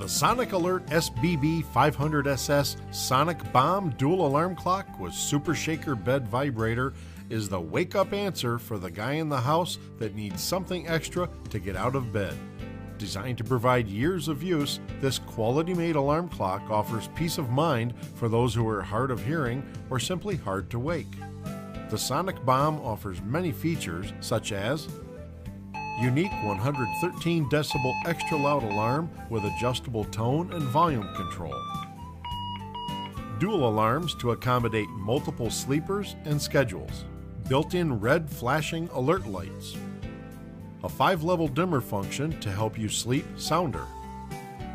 The Sonic Alert SBB 500SS Sonic Bomb Dual Alarm Clock with Super Shaker Bed Vibrator is the wake-up answer for the guy in the house that needs something extra to get out of bed. Designed to provide years of use, this quality-made alarm clock offers peace of mind for those who are hard of hearing or simply hard to wake. The Sonic Bomb offers many features such as unique 113 decibel extra loud alarm with adjustable tone and volume control. Dual alarms to accommodate multiple sleepers and schedules. Built-in red flashing alert lights. A 5-level dimmer function to help you sleep sounder.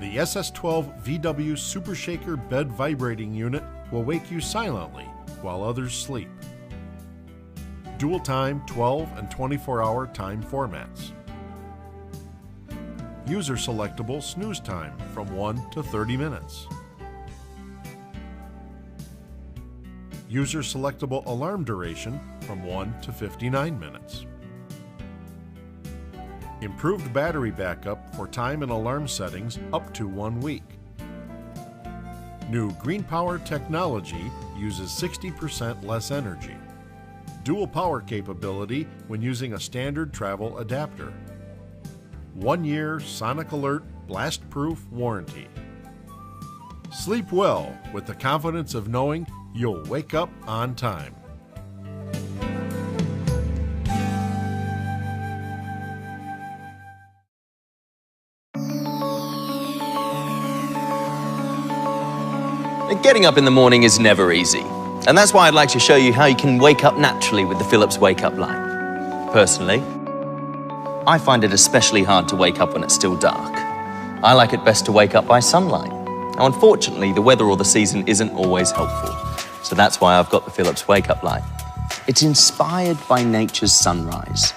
The SS12 VW Super Shaker Bed Vibrating Unit will wake you silently while others sleep. Dual time 12 and 24-hour time formats. User selectable snooze time from 1 to 30 minutes. User selectable alarm duration from 1 to 59 minutes. Improved battery backup for time and alarm settings up to 1 week. New Green Power technology uses 60% less energy. Dual power capability when using a standard travel adapter. 1-year Sonic Alert blast-proof warranty. Sleep well with the confidence of knowing you'll wake up on time. Getting up in the morning is never easy, and that's why I'd like to show you how you can wake up naturally with the Philips Wake Up Light. Personally, I find it especially hard to wake up when it's still dark. I like it best to wake up by sunlight. Now, unfortunately, the weather or the season isn't always helpful, so that's why I've got the Philips Wake Up Light. It's inspired by nature's sunrise.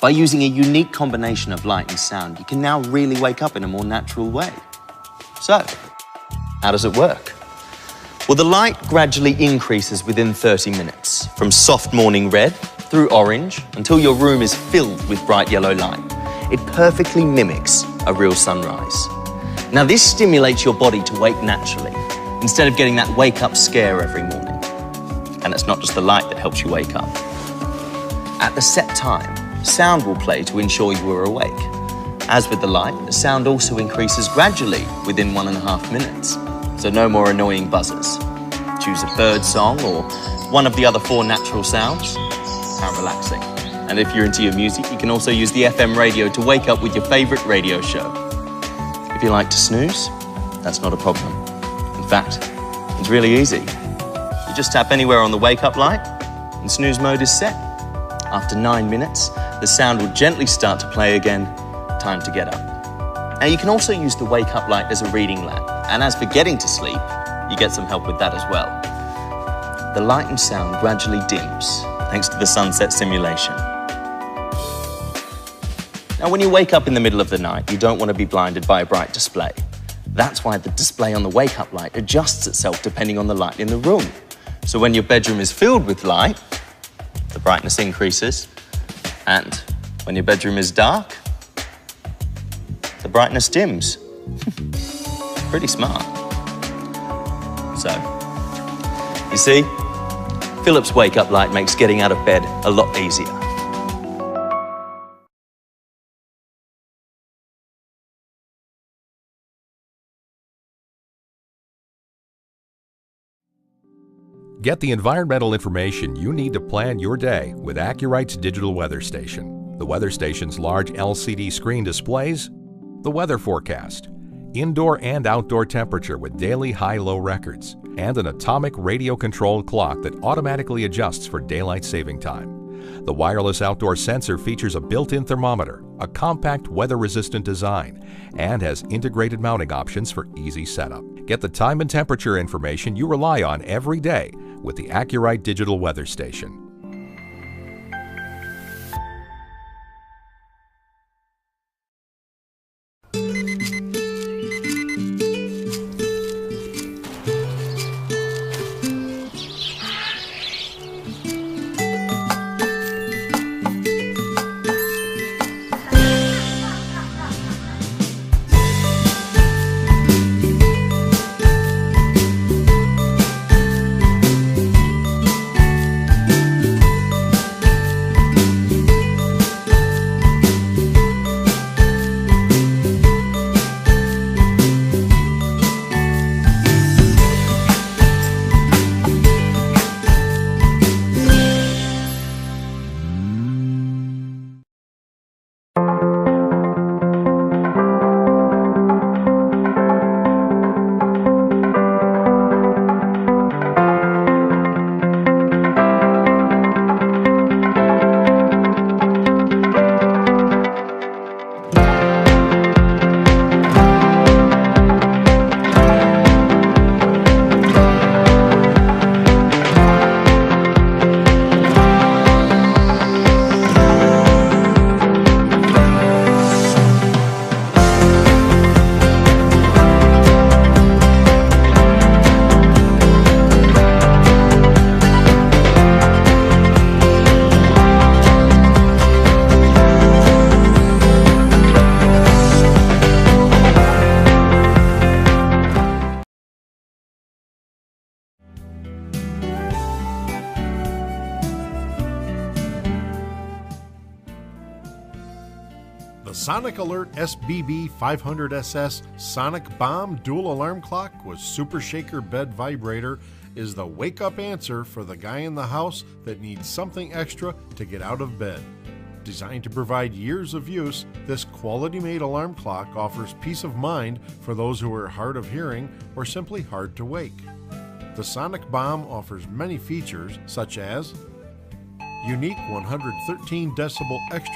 By using a unique combination of light and sound, you can now really wake up in a more natural way. So, how does it work? Well, the light gradually increases within 30 minutes, from soft morning red through orange until your room is filled with bright yellow light. It perfectly mimics a real sunrise. Now, this stimulates your body to wake naturally, instead of getting that wake-up scare every morning. And it's not just the light that helps you wake up. At the set time, sound will play to ensure you are awake. As with the light, the sound also increases gradually within 1.5 minutes. So no more annoying buzzers. Choose a bird song or one of the other 4 natural sounds. How relaxing. And if you're into your music, you can also use the FM radio to wake up with your favorite radio show. If you like to snooze, that's not a problem. In fact, it's really easy. You just tap anywhere on the wake up light and snooze mode is set. After 9 minutes, the sound will gently start to play again. Time to get up. Now, you can also use the wake up light as a reading lamp. And as for getting to sleep, you get some help with that as well. The light and sound gradually dims, thanks to the sunset simulation. Now, when you wake up in the middle of the night, you don't want to be blinded by a bright display. That's why the display on the wake-up light adjusts itself depending on the light in the room. So when your bedroom is filled with light, the brightness increases. And when your bedroom is dark, the brightness dims. Pretty smart. So, you see, Philips Wake Up Light makes getting out of bed a lot easier. Get the environmental information you need to plan your day with Accurite's digital weather station. The weather station's large LCD screen displays the weather forecast, indoor and outdoor temperature with daily high-low records, and an atomic radio-controlled clock that automatically adjusts for daylight saving time. The wireless outdoor sensor features a built-in thermometer, a compact weather-resistant design, and has integrated mounting options for easy setup. Get the time and temperature information you rely on every day with the Accurite digital weather station. Sonic Alert SBB 500SS Sonic Bomb Dual Alarm Clock with Super Shaker Bed Vibrator is the wake-up answer for the guy in the house that needs something extra to get out of bed. Designed to provide years of use, this quality-made alarm clock offers peace of mind for those who are hard of hearing or simply hard to wake. The Sonic Bomb offers many features such as unique 113 decibel extra